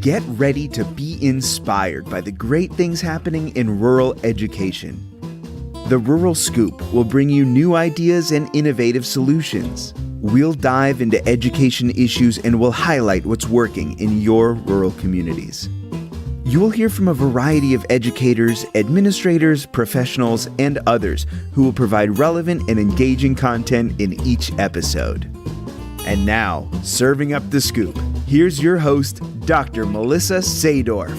Get ready to be inspired by the great things happening in rural education. The Rural Scoop will bring you new ideas and innovative solutions. We'll dive into education issues and we'll highlight what's working in your rural communities. You will hear from a variety of educators, administrators, professionals, and others who will provide relevant and engaging content in each episode. And now, serving up the scoop, here's your host, Dr. Melissa Sadorf.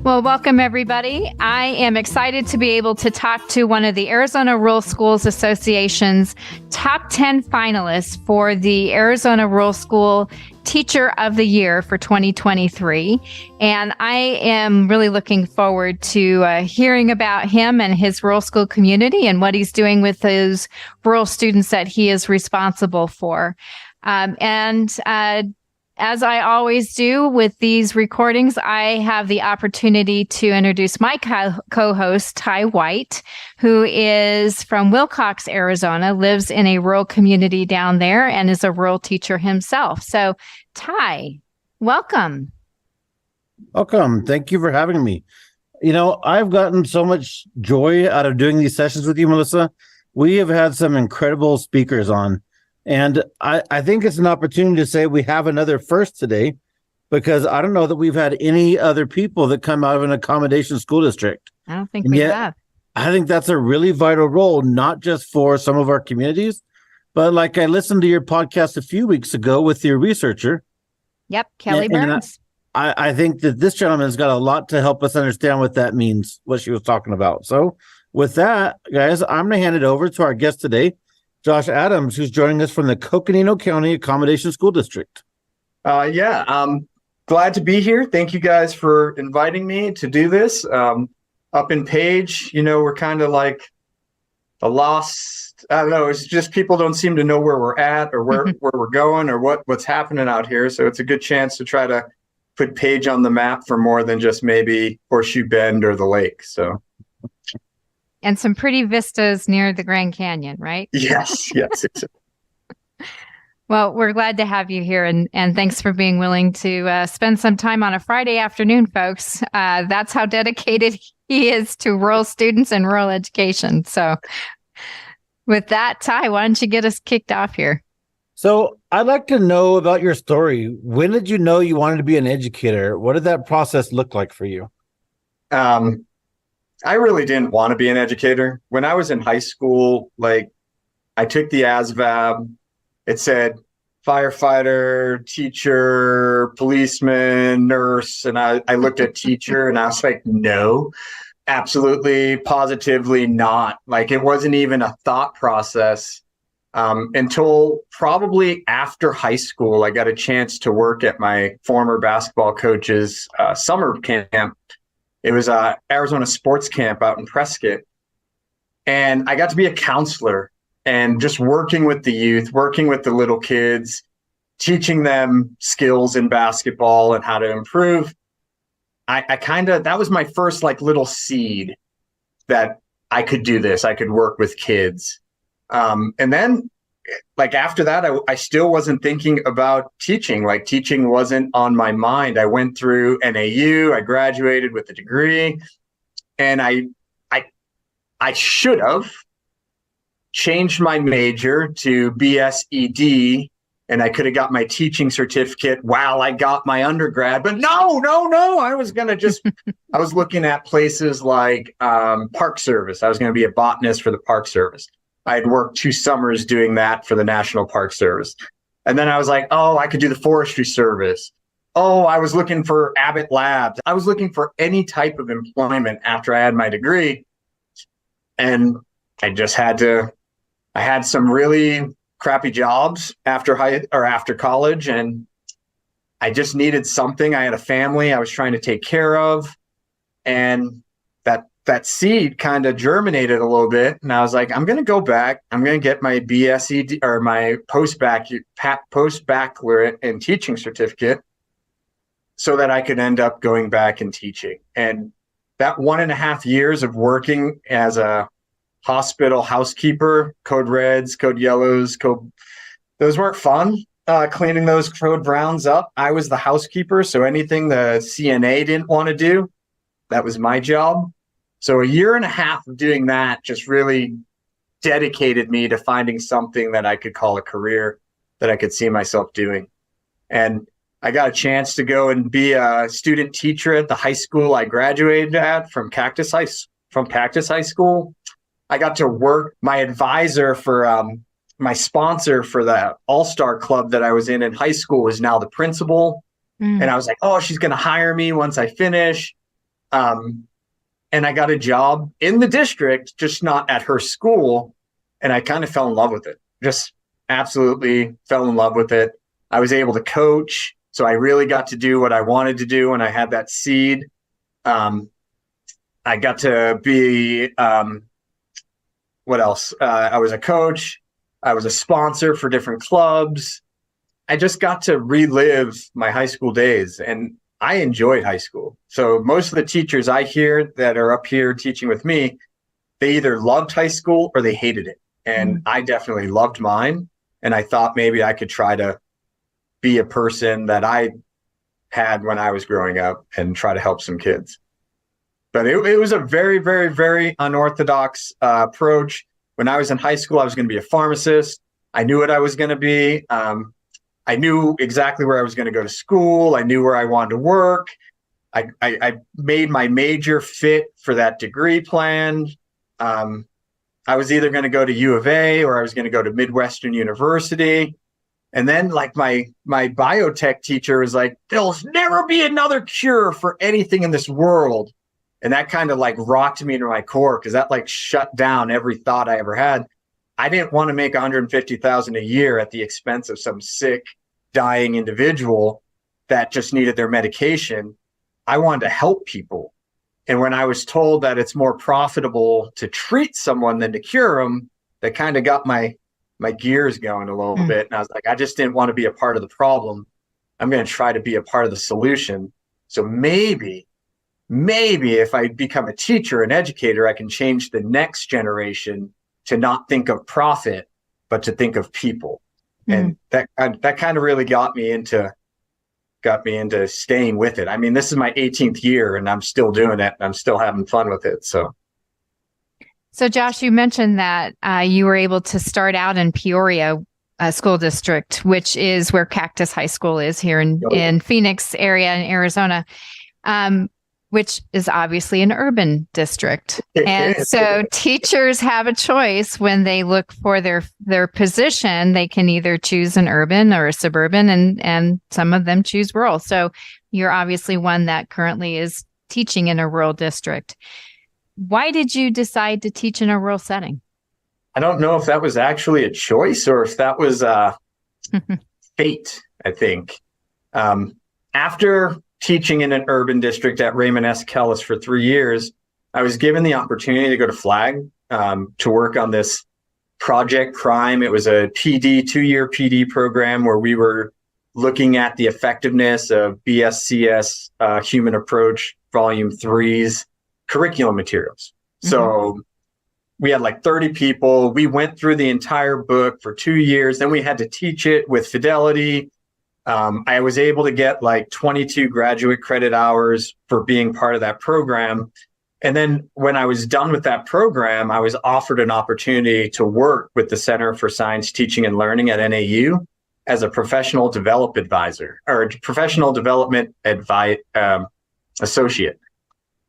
Well, welcome everybody. I am excited to be able to talk to one of the Arizona Rural Schools Association's top 10 finalists for the Arizona Rural School Teacher of the Year for 2023. And I am really looking forward to hearing about him and his rural school community and what he's doing with those rural students that he is responsible for. As I always do with these recordings, I have the opportunity to introduce my co-host, Ty White, who is from Wilcox, Arizona, lives in a rural community down there, and is a rural teacher himself. So, Ty, welcome. Welcome. Thank you for having me. You know, I've gotten so much joy out of doing these sessions with you, Melissa. We have had some incredible speakers on. And I think it's an opportunity to say we have another first today, because I don't know that we've had any other people that come out of an accommodation school district. I don't think we have. I think that's a really vital role, not just for some of our communities, but like I listened to your podcast a few weeks ago with your researcher. Yep, Kelly Burns. I think that this gentleman's got a lot to help us understand what that means, what she was talking about. So with that, guys, I'm going to hand it over to our guest today, Josh Adams, who's joining us from the Coconino County Accommodation School District. I'm glad to be here. Thank you guys for inviting me to do this. Up in Page, you know, we're kind of like a lost, I don't know, it's just people don't seem to know where we're at or where we're going or what's happening out here. So it's a good chance to try to put Page on the map for more than just maybe Horseshoe Bend or the lake. So. And some pretty vistas near the Grand Canyon, right? Yes. Well, we're glad to have you here, and thanks for being willing to spend some time on a Friday afternoon, folks. That's how dedicated he is to rural students and rural education. So with that, Ty, why don't you get us kicked off here? So I'd like to know about your story. When did you know you wanted to be an educator? What did that process look like for you? I really didn't want to be an educator. When I was in high school, like I took the AVID. It said firefighter, teacher, policeman, nurse. And I looked at teacher and I was like, no, absolutely, positively not. Like it wasn't even a thought process until probably after high school. I got a chance to work at my former basketball coach's summer camp. It was a Arizona sports camp out in Prescott. And I got to be a counselor and just working with the youth, working with the little kids, teaching them skills in basketball and how to improve. That was my first like little seed that I could do this. I could work with kids. And then like after that, I still wasn't thinking about teaching. Like teaching wasn't on my mind. I went through NAU, I graduated with a degree, and I should have changed my major to BSED, and I could have got my teaching certificate while I got my undergrad. But no, I was going to just, I was looking at places like Park Service. I was going to be a botanist for the Park Service. I had worked 2 summers doing that for the National Park Service. And then I was like, oh, I could do the Forestry Service. Oh, I was looking for Abbott Labs. I was looking for any type of employment after I had my degree. And I just I had some really crappy jobs after college. And I just needed something. I had a family I was trying to take care of. And that seed kind of germinated a little bit. And I was like, I'm going to go back. I'm going to get my BSED or my postbaccalaureate in teaching certificate so that I could end up going back and teaching. And that 1.5 years of working as a hospital housekeeper, code reds, code yellows, those weren't fun. cleaning those Code Browns up. I was the housekeeper, so anything the CNA didn't want to do, that was my job. So a year and a half of doing that just really dedicated me to finding something that I could call a career, that I could see myself doing. And I got a chance to go and be a student teacher at the high school I graduated at from Cactus High School. I got to work. My advisor for my sponsor for the All-Star Club that I was in high school is now the principal. And I was like, oh, she's going to hire me once I finish. And I got a job in the district, just not at her school. And I kind of fell in love with it. Just absolutely fell in love with it. I was able to coach. So I really got to do what I wanted to do when I had that seed. I got to be, what else? I was a coach. I was a sponsor for different clubs. I just got to relive my high school days, and I enjoyed high school. So most of the teachers I hear that are up here teaching with me, they either loved high school or they hated it. And I definitely loved mine. And I thought maybe I could try to be a person that I had when I was growing up and try to help some kids. But it was a very, very, very unorthodox approach. When I was in high school, I was going to be a pharmacist. I knew what I was going to be. I knew exactly where I was going to go to school. I knew where I wanted to work. I made my major fit for that degree plan. I was either going to go to U of A or I was going to go to Midwestern University. And then like my biotech teacher was like, there'll never be another cure for anything in this world. And that kind of like rocked me to my core, because that like shut down every thought I ever had. I didn't want to make $150,000 a year at the expense of some sick, dying individual that just needed their medication. I wanted to help people. And when I was told that it's more profitable to treat someone than to cure them, that kind of got my gears going a little bit. And I was like, I just didn't want to be a part of the problem. I'm going to try to be a part of the solution. So maybe if I become a teacher, an educator, I can change the next generation to not think of profit, but to think of people. And that kind of really got me into staying with it. I mean, this is my 18th year and I'm still doing it. I'm still having fun with it. So Josh, you mentioned that you were able to start out in Peoria School District, which is where Cactus High School is here in Phoenix area in Arizona, which is obviously an urban district. And so teachers have a choice when they look for their position. They can either choose an urban or a suburban, and some of them choose rural. So you're obviously one that currently is teaching in a rural district. Why did you decide to teach in a rural setting? I don't know if that was actually a choice or if that was fate, I think. After teaching in an urban district at Raymond S. Kellis for 3 years, I was given the opportunity to go to Flag to work on this Project Prime. It was a PD, 2-year PD program where we were looking at the effectiveness of BSCS Human Approach Volume 3's curriculum materials. So we had like 30 people. We went through the entire book for 2 years. Then we had to teach it with fidelity. I was able to get like 22 graduate credit hours for being part of that program. And then when I was done with that program, I was offered an opportunity to work with the Center for Science Teaching and Learning at NAU as a professional development advisor or professional development associate,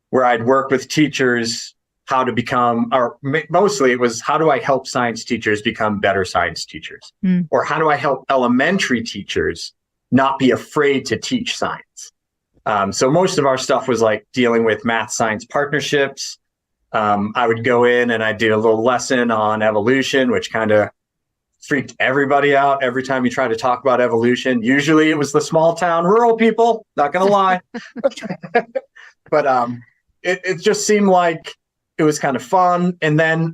where I'd work with teachers how to become, or mostly it was, how do I help science teachers become better science teachers? Or how do I help elementary teachers not be afraid to teach science? So most of our stuff was like dealing with math science partnerships. I would go in and I'd do a little lesson on evolution, which kind of freaked everybody out every time you try to talk about evolution. Usually it was the small town rural people, not going to lie. But it just seemed like it was kind of fun. And then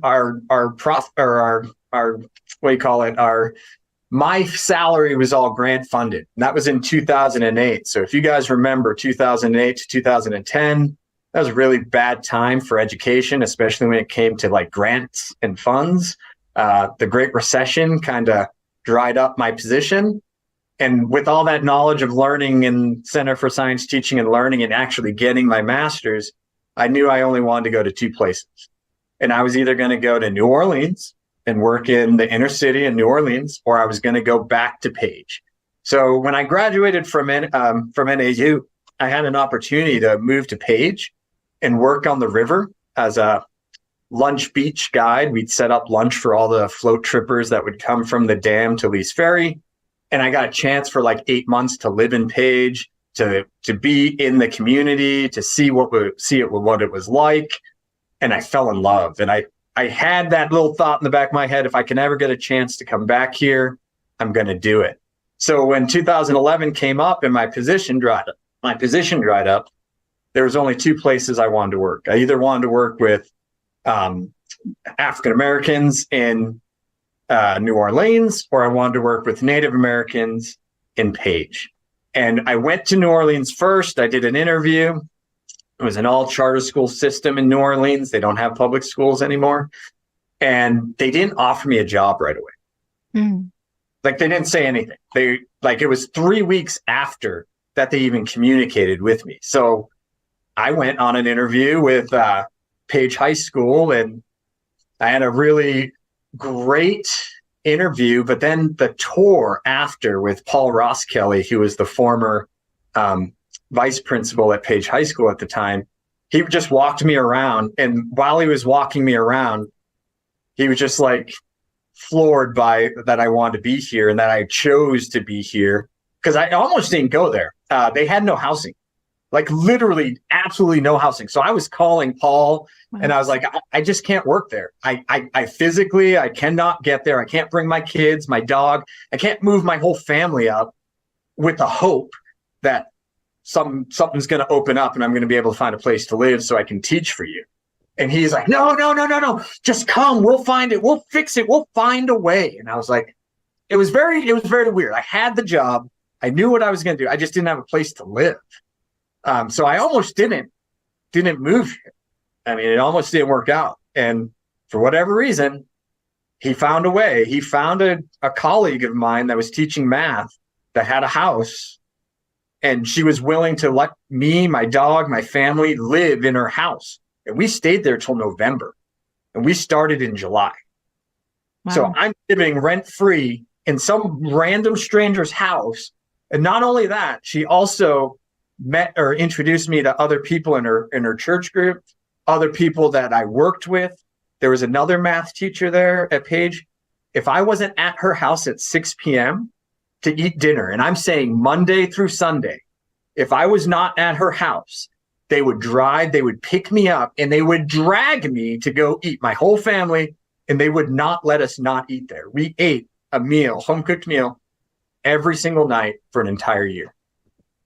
my salary was all grant funded. And that was in 2008. So if you guys remember 2008 to 2010, that was a really bad time for education, especially when it came to like grants and funds. The Great Recession kind of dried up my position. And with all that knowledge of learning in Center for Science Teaching and Learning and actually getting my master's, I knew I only wanted to go to two places. And I was either going to go to New Orleans and work in the inner city in New Orleans, or I was going to go back to Page. So when I graduated from NAU, I had an opportunity to move to Page and work on the river as a lunch beach guide. We'd set up lunch for all the float trippers that would come from the dam to Lee's Ferry. And I got a chance for like 8 months to live in Page, to be in the community, to see what it was like. And I fell in love. And I had that little thought in the back of my head, if I can ever get a chance to come back here, I'm going to do it. So when 2011 came up and my position dried up, there was only two places I wanted to work. I either wanted to work with African Americans in New Orleans, or I wanted to work with Native Americans in Page. And I went to New Orleans first. I did an interview. It was an all charter school system in New Orleans. They don't have public schools anymore. And they didn't offer me a job right away. Mm. Like, they didn't say anything. It was 3 weeks after that they even communicated with me. So I went on an interview with Page High School, and I had a really great interview, but then the tour after with Paul Ross Kelly, who was the former vice principal at Page High School at the time, he just walked me around. And while he was walking me around, he was just like floored by that I wanted to be here and that I chose to be here, because I almost didn't go there. They had no housing. Like, literally absolutely no housing. So I was calling Paul and I was like, I just can't work there. I physically, I cannot get there. I can't bring my kids, my dog. I can't move my whole family up with the hope that something's going to open up and I'm going to be able to find a place to live so I can teach for you. And he's like, no. Just come. We'll find it. We'll fix it. We'll find a way. And I was like, it was very weird. I had the job. I knew what I was going to do. I just didn't have a place to live. So I almost didn't move here. I mean, it almost didn't work out. And for whatever reason, he found a way. He found a colleague of mine that was teaching math that had a house, and she was willing to let me, my dog, my family live in her house. And we stayed there till November, and we started in July. Wow. So I'm living rent-free in some random stranger's house. And not only that, she also met or introduced me to other people in her church group, other people that I worked with. There was another math teacher there at Page. If I wasn't at her house at 6 p.m. to eat dinner, and I'm saying Monday through Sunday, if I was not at her house, they would pick me up, and they would drag me to go eat, my whole family, and they would not let us not eat there. We ate a meal, home-cooked meal, every single night for an entire year.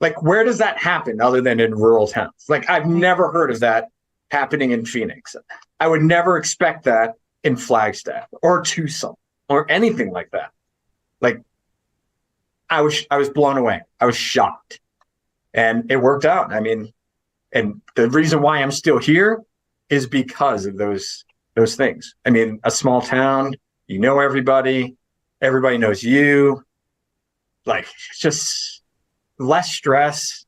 Like, where does that happen other than in rural towns? Like, I've never heard of that happening in Phoenix. I would never expect that in Flagstaff or Tucson or anything like that. Like, I was blown away. I was shocked. And it worked out. I mean, and the reason why I'm still here is because of those things. I mean, a small town, you know everybody knows you. Like, it's just less stress.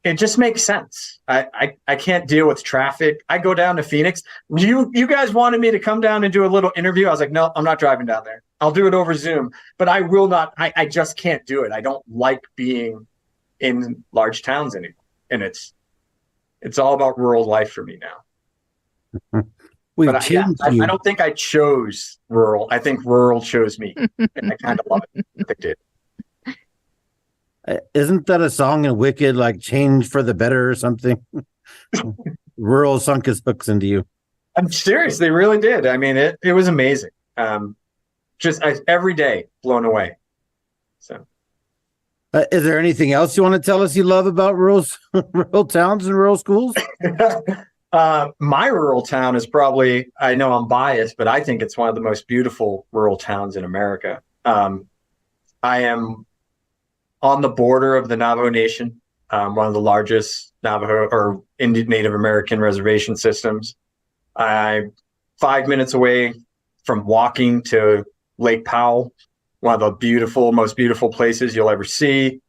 It just makes sense. I can't deal with traffic. I go down to Phoenix. You guys wanted me to come down and do a little interview. I was like, no, I'm not driving down there. I'll do it over Zoom, but I will not. I just can't do it. I don't like being in large towns anymore. And it's all about rural life for me now. I don't think I chose rural. I think rural chose me. And I kind of love it. I did. Isn't that a song in Wicked, like Change for the Better or something? Rural sunk his hooks into you. I'm serious. They really did. I mean, it was amazing. Every day blown away. So, is there anything else you want to tell us you love about rural towns and rural schools? My rural town is probably, I know I'm biased, but I think it's one of the most beautiful rural towns in America. I am on the border of the Navajo Nation, one of the largest Navajo or Indian Native American reservation systems. I'm 5 minutes away from walking to Lake Powell. one of the most beautiful places you'll ever see.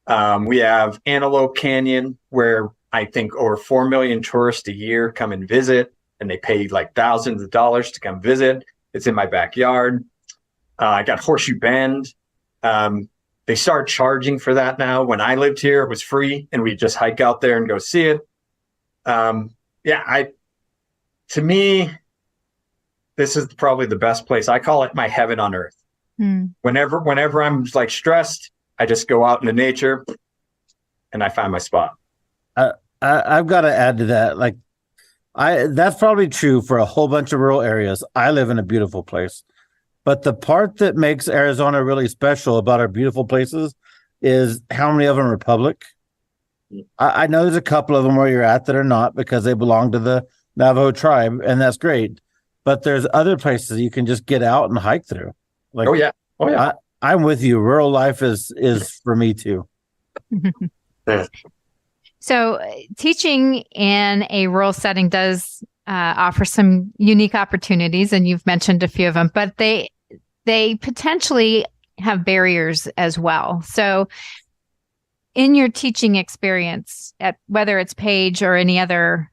We have Antelope Canyon, where I think over 4 million tourists a year come and visit, and they pay like thousands of dollars to come visit. It's in my backyard. I got Horseshoe Bend. They start charging for that now. When I lived here, it was free, and we just hike out there and go see it. To me, this is probably the best place. I call it my heaven on earth. Whenever I'm like stressed, I just go out into nature and I find my spot. I've got to add to that. Like, that's probably true for a whole bunch of rural areas. I live in a beautiful place, but the part that makes Arizona really special about our beautiful places is how many of them are public. I know there's a couple of them where you're at that are not, because they belong to the Navajo tribe, and that's great. But there's other places you can just get out and hike through. Like, oh yeah. I'm with you. Rural life is for me too. So teaching in a rural setting does offer some unique opportunities, and you've mentioned a few of them, but they potentially have barriers as well. So in your teaching experience, at whether it's Page or any other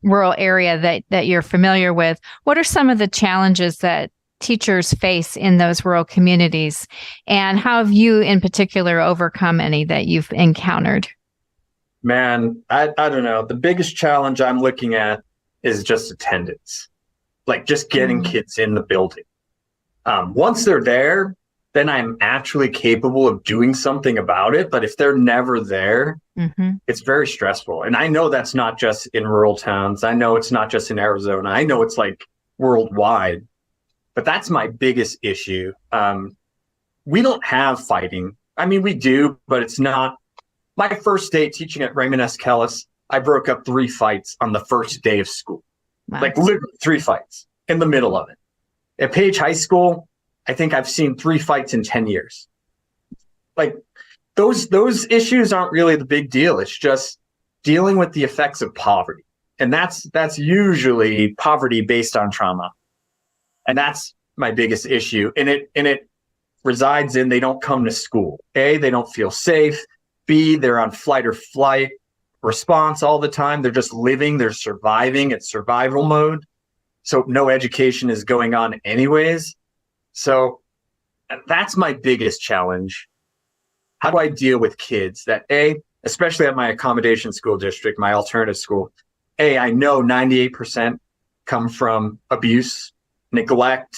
rural area that you're familiar with, what are some of the challenges that teachers face in those rural communities, and how have you in particular overcome any that you've encountered? Man, I don't know. The biggest challenge I'm looking at is just attendance, like just getting kids in the building. Once they're there, then I'm actually capable of doing something about it. But if they're never there, it's very stressful. And I know that's not just in rural towns. I know it's not just in Arizona. I know it's like worldwide. But that's my biggest issue. We don't have fighting. I mean, we do, but it's not. My first day teaching at Raymond S. Kellis, I broke up 3 fights on the first day of school. Wow. Like literally 3 fights in the middle of it. At Page High School, I think I've seen 3 fights in 10 years. Like those issues aren't really the big deal. It's just dealing with the effects of poverty. And that's usually poverty based on trauma. And that's my biggest issue. And it resides in they don't come to school. A, they don't feel safe. B, they're on flight or flight response all the time. They're just living, they're surviving. It's survival mode. So no education is going on anyways. So that's my biggest challenge. How do I deal with kids that especially at my accommodation school district, my alternative school, I know 98% come from abuse, neglect,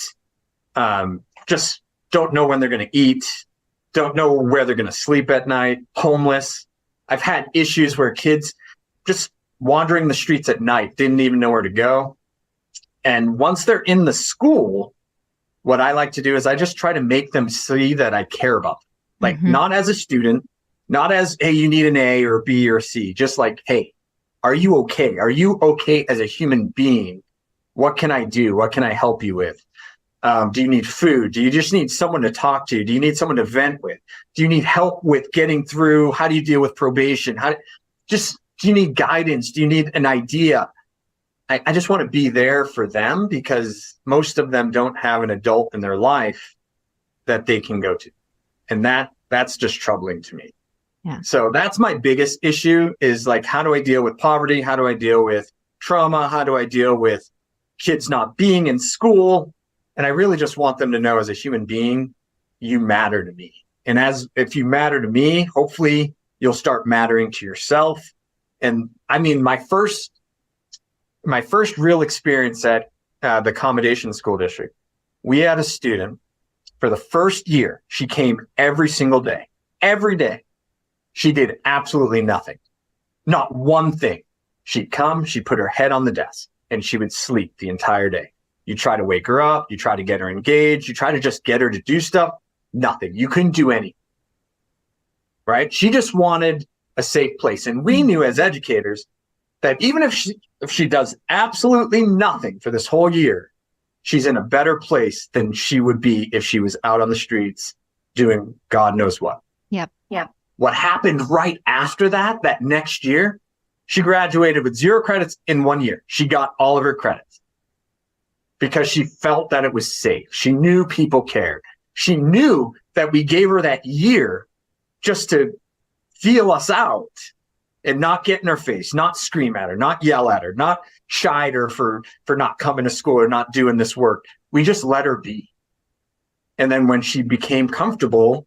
just don't know when they're going to eat, don't know where they're going to sleep at night, homeless. I've had issues where kids just wandering the streets at night, didn't even know where to go. And once they're in the school, what I like to do is I just try to make them see that I care about them. Like not as a student, not as, hey, you need an A or a B or a C, just like, hey, are you okay? Are you okay as a human being? What can I do? What can I help you with? Do you need food? Do you just need someone to talk to? Do you need someone to vent with? Do you need help with getting through? How do you deal with probation? Do you need guidance? Do you need an idea? I just want to be there for them because most of them don't have an adult in their life that they can go to. And that's just troubling to me. Yeah. So that's my biggest issue is like, how do I deal with poverty? How do I deal with trauma? How do I deal with kids not being in school? And I really just want them to know as a human being, you matter to me. And if you matter to me, hopefully you'll start mattering to yourself. And I mean, my first real experience at the accommodation school district, we had a student for the first year. She came every single day, every day. She did absolutely nothing, not one thing. She'd come, she'd put her head on the desk and she would sleep the entire day. You try to wake her up, you try to get her engaged, you try to just get her to do stuff, nothing. You couldn't do anything, right? She just wanted a safe place. And we knew as educators that even if she does absolutely nothing for this whole year, she's in a better place than she would be if she was out on the streets doing God knows what. Yep. What happened right after that next year, she graduated with 0 credits in 1 year. She got all of her credits because she felt that it was safe. She knew people cared. She knew that we gave her that year just to feel us out and not get in her face, not scream at her, not yell at her, not chide her for not coming to school or not doing this work. We just let her be. And then when she became comfortable,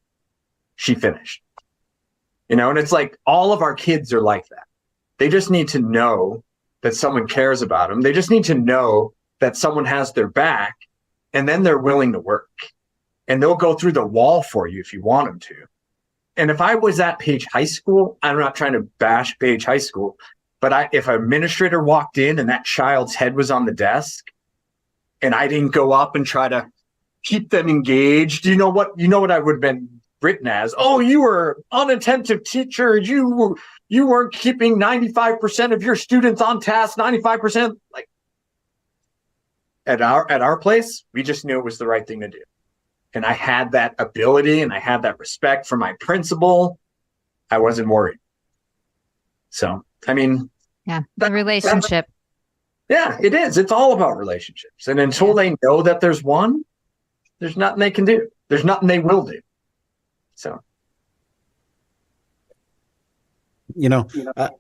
she finished. And it's like all of our kids are like that. They just need to know that someone cares about them. They just need to know that someone has their back, and then they're willing to work. And they'll go through the wall for you if you want them to. And if I was at Page High School, I'm not trying to bash Page High School, but if an administrator walked in and that child's head was on the desk and I didn't go up and try to keep them engaged, you know what I would have been written as? Oh, you were unattentive teacher. You weren't keeping 95% of your students on task, 95%. Like at our place, we just knew it was the right thing to do. And I had that ability and I had that respect for my principal. I wasn't worried. So, I mean. Yeah, the relationship. Yeah, it is. It's all about relationships. And until they know that there's one, there's nothing they can do. There's nothing they will do. So.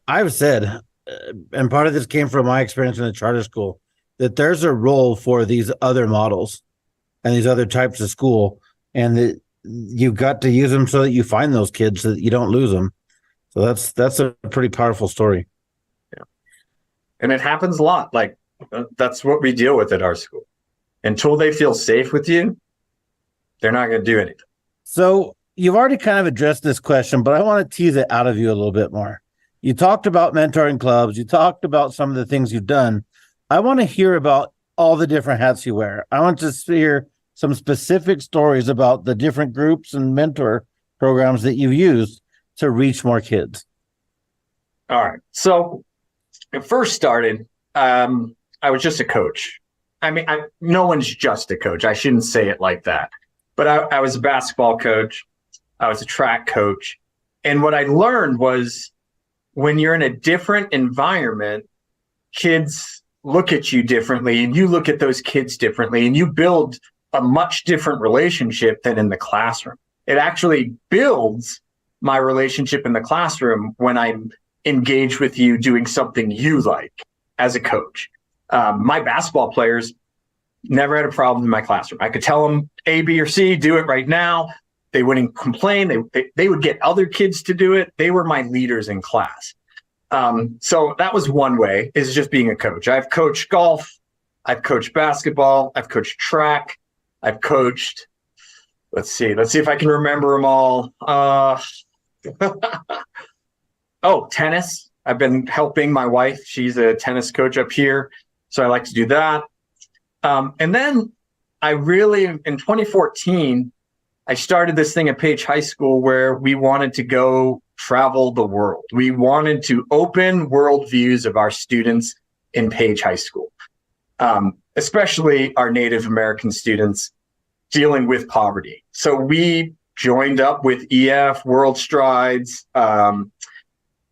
I've said, and part of this came from my experience in the charter school, that there's a role for these other models and these other types of school, and that you've got to use them so that you find those kids so that you don't lose them. So that's a pretty powerful story. Yeah. And it happens a lot. Like that's what we deal with at our school. Until they feel safe with you, they're not going to do anything. So you've already kind of addressed this question, but I want to tease it out of you a little bit more. You talked about mentoring clubs. You talked about some of the things you've done. I want to hear about all the different hats you wear. I want to hear some specific stories about the different groups and mentor programs that you've used to reach more kids. All right. So it first started, I was just a coach. I mean, no one's just a coach. I shouldn't say it like that. But I was a basketball coach. I was a track coach. And what I learned was when you're in a different environment, kids look at you differently and you look at those kids differently and you build a much different relationship than in the classroom. It actually builds my relationship in the classroom when I'm engaged with you doing something you like as a coach. My basketball players never had a problem in my classroom. I could tell them A, B, or C, do it right now. They wouldn't complain. They would get other kids to do it. They were my leaders in class. So that was one way, is just being a coach. I've coached golf. I've coached basketball. I've coached track. I've coached, let's see if I can remember them all. Tennis. I've been helping my wife. She's a tennis coach up here. So I like to do that. And then I really, in 2014, I started this thing at Page High School where we wanted to go travel the world. We wanted to open worldviews of our students in Page High School, especially our Native American students dealing with poverty. So we joined up with EF, World Strides, what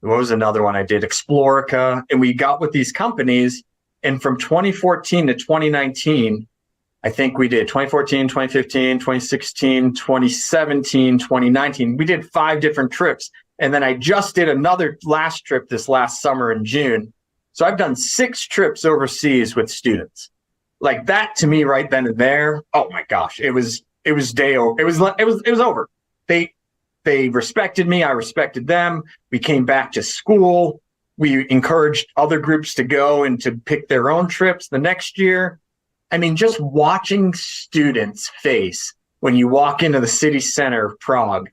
was another one I did? Explorica. And we got with these companies. And from 2014 to 2019, I think we did 2014, 2015, 2016, 2017, 2019. We did 5 different trips. And then I just did another last trip this last summer in June. So I've done 6 trips overseas with students. Like that to me right then and there. Oh my gosh, it was day over. It was over. They respected me. I respected them. We came back to school. We encouraged other groups to go and to pick their own trips the next year. I mean, just watching students' face when you walk into the city center of Prague.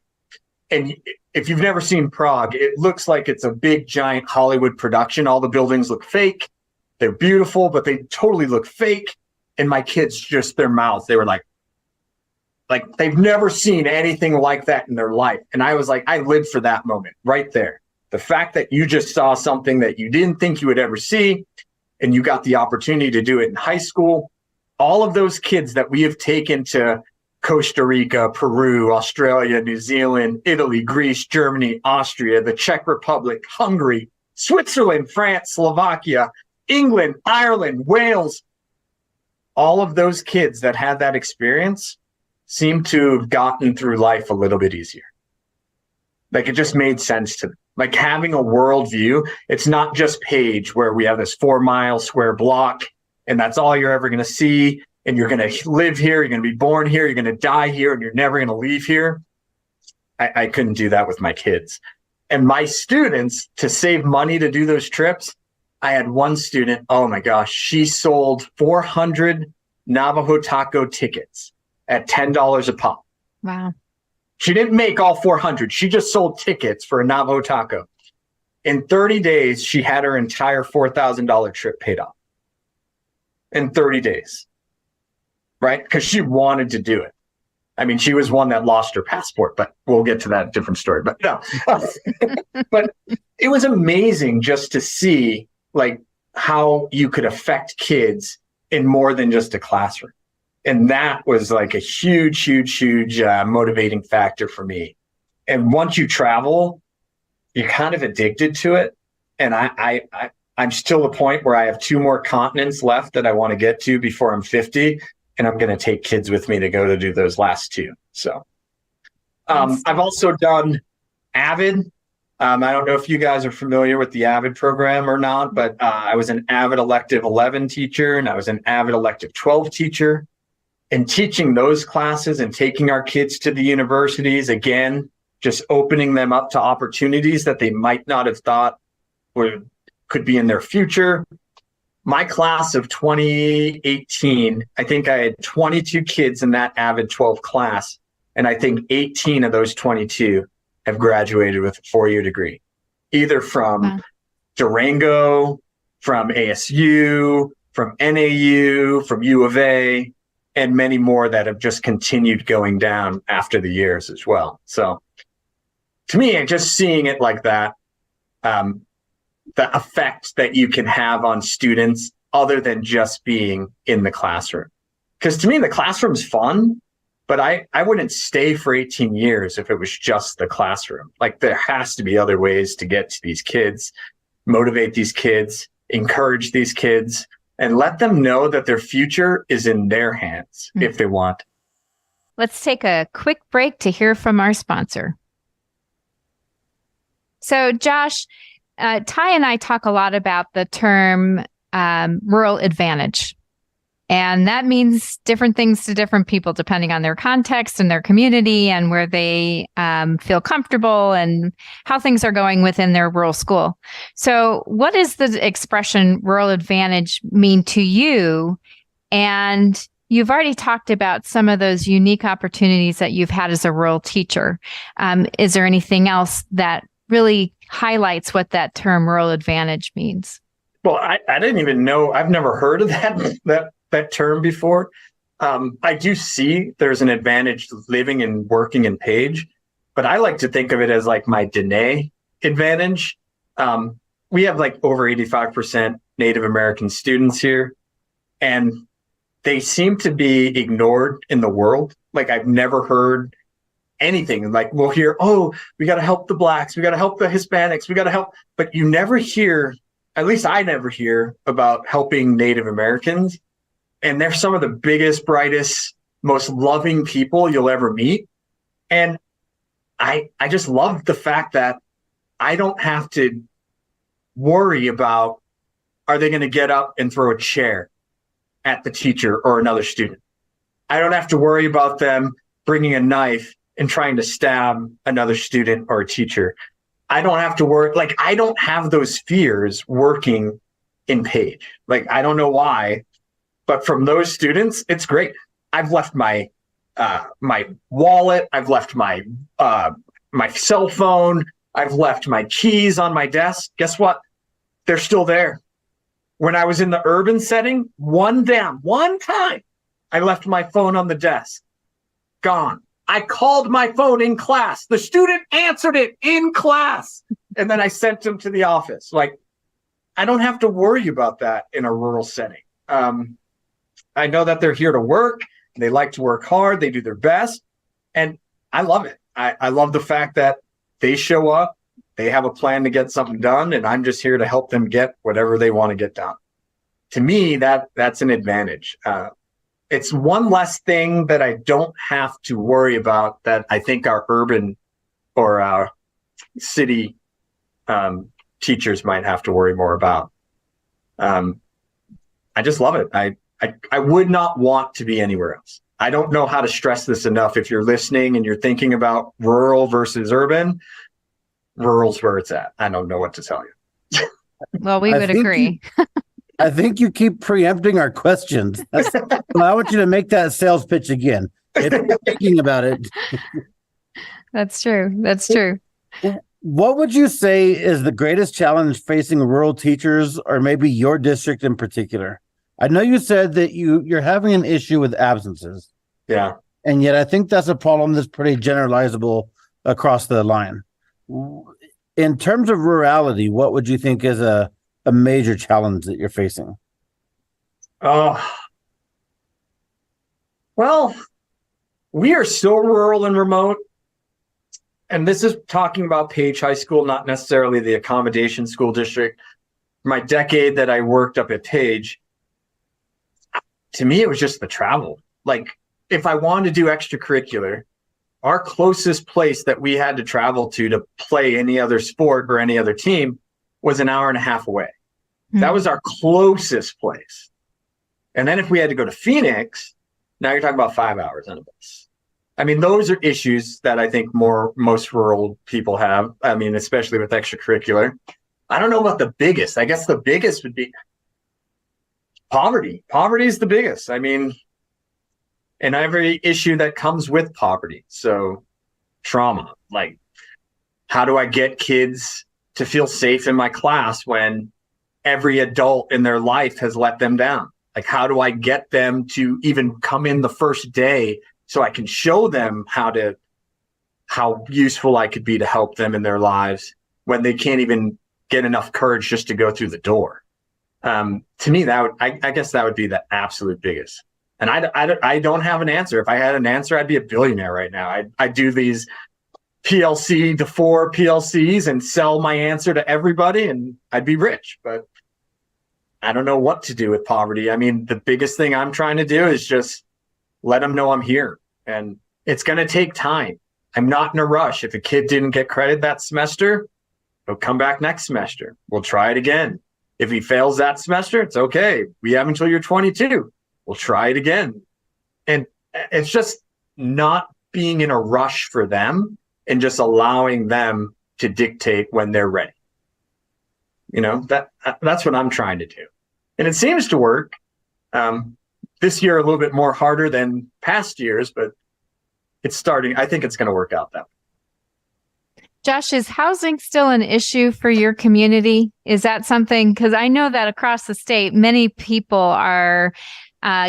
And if you've never seen Prague, it looks like it's a big, giant Hollywood production. All the buildings look fake. They're beautiful, but they totally look fake. And my kids, just their mouths, they were like they've never seen anything like that in their life. And I was like, I lived for that moment right there. The fact that you just saw something that you didn't think you would ever see, and you got the opportunity to do it in high school. All of those kids that we have taken to Costa Rica, Peru, Australia, New Zealand, Italy, Greece, Germany, Austria, the Czech Republic, Hungary, Switzerland, France, Slovakia, England, Ireland, Wales. All of those kids that had that experience, seemed to have gotten through life a little bit easier. Like it just made sense to them. Like having a worldview, it's not just Page where we have this 4-mile square block and that's all you're ever going to see. And you're going to live here, you're going to be born here, you're going to die here, and you're never going to leave here. I couldn't do that with my kids. And my students, to save money to do those trips, I had one student, oh my gosh, she sold 400 Navajo taco tickets at $10 a pop. Wow. She didn't make all 400. She just sold tickets for a Navajo taco. In 30 days, she had her entire $4,000 trip paid off. In 30 days. Right? Because she wanted to do it. I mean, she was one that lost her passport, but we'll get to that different story. But no, but it was amazing just to see like how you could affect kids in more than just a classroom. And that was like a huge motivating factor for me. And once you travel, you're kind of addicted to it. And I'm still at a point where I have 2 more continents left that I want to get to before I'm 50. And I'm going to take kids with me to go to do those last 2. So I've also done AVID. I don't know if you guys are familiar with the AVID program or not, but I was an AVID elective 11 teacher and I was an AVID elective 12 teacher. And teaching those classes and taking our kids to the universities, again, just opening them up to opportunities that they might not have thought could be in their future. My class of 2018, I think I had 22 kids in that AVID 12 class. And I think 18 of those 22 have graduated with a 4-year degree, either from Durango, from ASU, from NAU, from U of A, and many more that have just continued going down after the years as well. So to me, just seeing it like that, the effect that you can have on students other than just being in the classroom. Because to me, the classroom's fun, but I wouldn't stay for 18 years if it was just the classroom. Like there has to be other ways to get to these kids, motivate these kids, encourage these kids, and let them know that their future is in their hands if they want. Let's take a quick break to hear from our sponsor. So, Josh, Ty and I talk a lot about the term rural advantage. And that means different things to different people depending on their context and their community and where they feel comfortable and how things are going within their rural school. So what does the expression rural advantage mean to you? And you've already talked about some of those unique opportunities that you've had as a rural teacher. Is there anything else that really highlights what that term rural advantage means? Well, I didn't even know. I've never heard of that term before. I do see there's an advantage living and working in Page, but I like to think of it as like my Dene advantage. We have like over 85% Native American students here, and they seem to be ignored in the world. Like I've never heard anything. Like we'll hear, oh, we got to help the Blacks, we got to help the Hispanics, we got to help, but you never hear, at least I never hear about helping Native Americans. And they're some of the biggest, brightest, most loving people you'll ever meet. And I just love the fact that I don't have to worry about, are they going to get up and throw a chair at the teacher or another student? I don't have to worry about them bringing a knife and trying to stab another student or a teacher. I don't have to worry. Like, I don't have those fears working in Page. Like, I don't know why, but from those students, it's great. I've left my my wallet. I've left my my cell phone. I've left my keys on my desk. Guess what? They're still there. When I was in the urban setting, one time, I left my phone on the desk. Gone. I called my phone in class. The student answered it in class. And then I sent them to the office. Like, I don't have to worry about that in a rural setting. I know that they're here to work. They like to work hard. They do their best. And I love it. I love the fact that they show up. They have a plan to get something done. And I'm just here to help them get whatever they want to get done. To me, that's an advantage. it's one less thing that I don't have to worry about that I think our urban or our city teachers might have to worry more about. I just love it. I would not want to be anywhere else. I don't know how to stress this enough. If you're listening and you're thinking about rural versus urban, rural's where it's at. I don't know what to tell you. Well, we would agree. I think you keep preempting our questions. Well, I want you to make that sales pitch again. If you're thinking about it. That's true. That's true. What would you say is the greatest challenge facing rural teachers, or maybe your district in particular? I know you said that you're having an issue with absences. Yeah. And yet I think that's a problem that's pretty generalizable across the line. In terms of rurality, what would you think is a major challenge that you're facing? Well, we are so rural and remote. And this is talking about Page High School, not necessarily the accommodation school district. My decade that I worked up at Page, to me, it was just the travel. Like, if I wanted to do extracurricular, our closest place that we had to travel to play any other sport or any other team was an hour and a half away. Mm-hmm. That was our closest place. And then if we had to go to Phoenix, now you're talking about 5 hours on a bus. I mean, those are issues that I think most rural people have. I mean, especially with extracurricular. I don't know about the biggest. I guess the biggest would be poverty. Poverty is the biggest. I mean, and every issue that comes with poverty. So trauma, like, how do I get kids to feel safe in my class when every adult in their life has let them down? Like, how do I get them to even come in the first day so I can show them how useful I could be to help them in their lives when they can't even get enough courage just to go through the door? To me, I guess that would be the absolute biggest. And I don't have an answer. If I had an answer, I'd be a billionaire right now. I'd do these PLC to 4 PLCs and sell my answer to everybody, and I'd be rich. But I don't know what to do with poverty. I mean, the biggest thing I'm trying to do is just let them know I'm here. And it's going to take time. I'm not in a rush. If a kid didn't get credit that semester, he'll come back next semester. We'll try it again. If he fails that semester, it's okay. We have until you're 22. We'll try it again. And it's just not being in a rush for them and just allowing them to dictate when they're ready. You know, that's what I'm trying to do. And it seems to work. This year, a little bit more harder than past years, but it's starting. I think it's going to work out that way. Josh, is housing still an issue for your community? Is that something? Because I know that across the state, many people are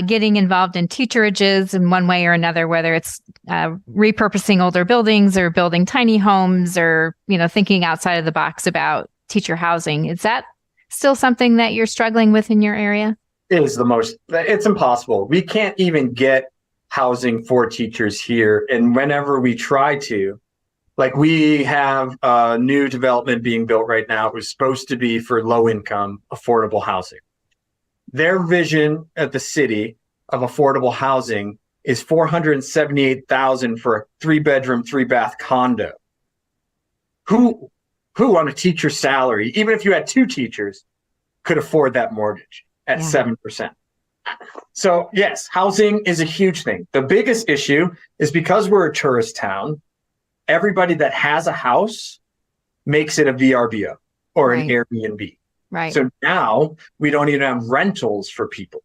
getting involved in teacherages in one way or another, whether it's repurposing older buildings or building tiny homes or, thinking outside of the box about teacher housing. Is that still something that you're struggling with in your area? It is it's impossible. We can't even get housing for teachers here. And whenever we try to, like, we have a new development being built right now. It was supposed to be for low income, affordable housing. Their vision at the city of affordable housing is $478,000 for a 3-bedroom, 3-bath condo. Who on a teacher's salary, even if you had 2 teachers, could afford that mortgage at 7%? So yes, housing is a huge thing. The biggest issue is because we're a tourist town, everybody that has a house makes it a VRBO or an Airbnb. Right. So now we don't even have rentals for people.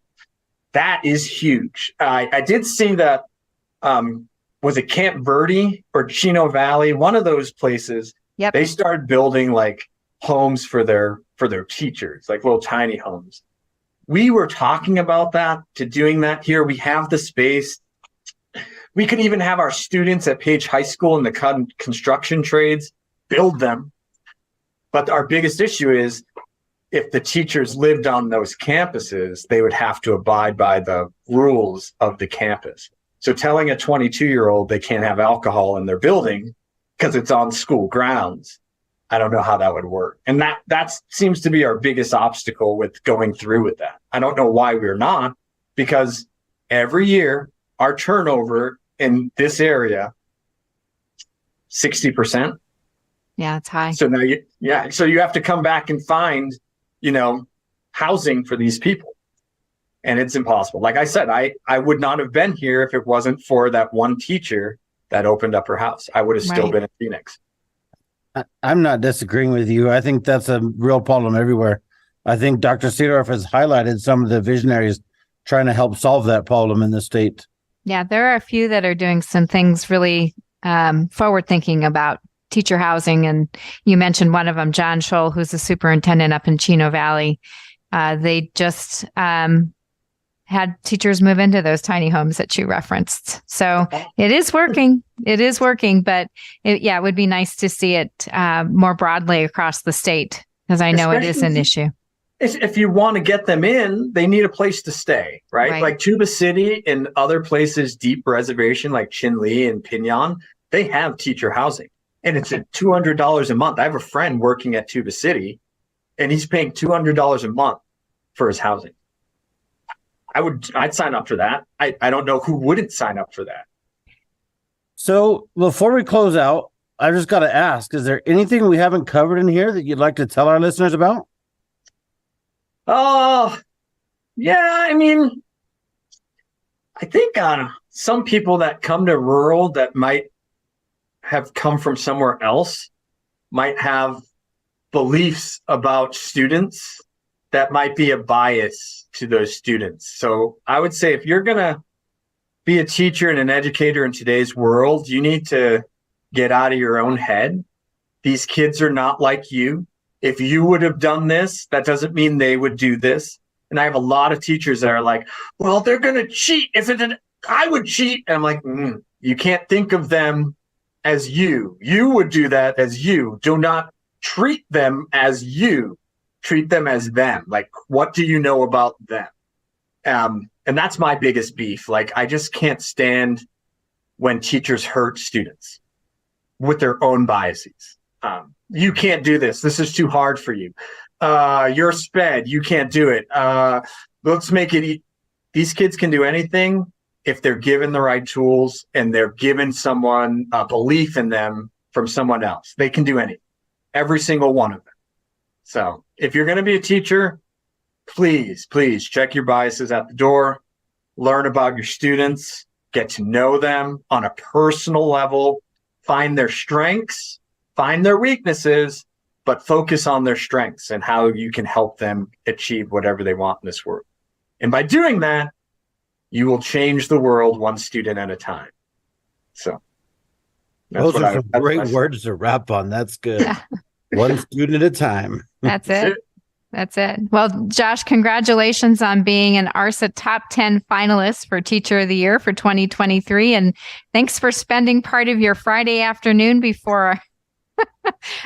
That is huge. I did see that, was it Camp Verde or Chino Valley? One of those places. Yep. They started building like homes for their teachers, like little tiny homes. We were talking about doing that here. We have the space. We could even have our students at Page High School in the construction trades build them. But our biggest issue is if the teachers lived on those campuses, they would have to abide by the rules of the campus. So telling a 22-year-old they can't have alcohol in their building because it's on school grounds, I don't know how that would work. And that seems to be our biggest obstacle with going through with that. I don't know why we're not, because every year, our turnover in this area, 60%. Yeah, it's high. So now so you have to come back and find, housing for these people. And it's impossible. Like I said, I would not have been here if it wasn't for that one teacher that opened up her house. I would have still been in Phoenix. I'm not disagreeing with you. I think that's a real problem everywhere. I think Dr. Seedorf has highlighted some of the visionaries trying to help solve that problem in the state. Yeah, there are a few that are doing some things really forward thinking about teacher housing. And you mentioned one of them, John Scholl, who's the superintendent up in Chino Valley. They just had teachers move into those tiny homes that you referenced. So it is working. It is working, but it would be nice to see it more broadly across the state, because I know it is an issue. If you want to get them in, they need a place to stay, right? Like Tuba City and other places, deep reservation like Chinle and Pinyon, they have teacher housing. And it's at $200 a month. I have a friend working at Tuba City, and he's paying $200 a month for his housing. I'd sign up for that. I don't know who wouldn't sign up for that. So before we close out, I just got to ask, is there anything we haven't covered in here that you'd like to tell our listeners about? Yeah, I mean, I think some people that come to rural that might have come from somewhere else might have beliefs about students that might be a bias to those students. So I would say if you're going to be a teacher and an educator in today's world, you need to get out of your own head. These kids are not like you. If you would have done this, that doesn't mean they would do this. And I have a lot of teachers that are like, well, they're going to cheat. I would cheat. And I'm like, you can't think of them as you. You would do that as you. Do not treat them as you. Treat them as them. Like, what do you know about them? And that's my biggest beef. Like, I just can't stand when teachers hurt students with their own biases. You can't do this. This is too hard for you. You're sped. You can't do it. Let's make it. These kids can do anything if they're given the right tools and they're given someone a belief in them from someone else. They can do anything. Every single one of them. So if you're going to be a teacher, please check your biases at the door, learn about your students, get to know them on a personal level, find their strengths, find their weaknesses, but focus on their strengths and how you can help them achieve whatever they want in this world. And by doing that, you will change the world one student at a time. So those are some great words to wrap on. That's good. Yeah. One student at a time. That's it. That's it. Well, Josh, congratulations on being an ARSA Top 10 finalist for Teacher of the Year for 2023. And thanks for spending part of your Friday afternoon before,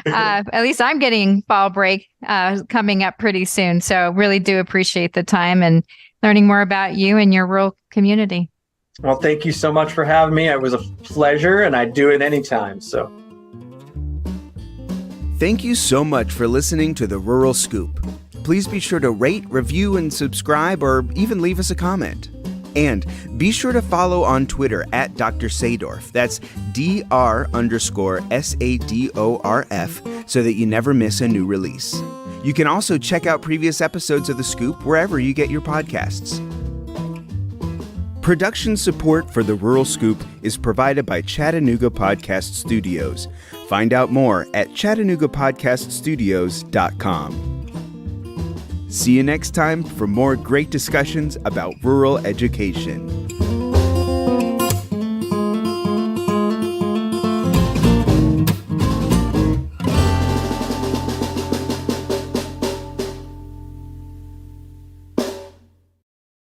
at least I'm getting fall break coming up pretty soon. So really do appreciate the time and learning more about you and your rural community. Well, thank you so much for having me. It was a pleasure, and I'd do it anytime. So. Thank you so much for listening to The Rural Scoop. Please be sure to rate, review, and subscribe, or even leave us a comment. And be sure to follow on Twitter at Dr. Seedorf. That's Dr_SADORF, so that you never miss a new release. You can also check out previous episodes of The Scoop wherever you get your podcasts. Production support for The Rural Scoop is provided by Chattanooga Podcast Studios. Find out more at ChattanoogaPodcastStudios.com. See you next time for more great discussions about rural education.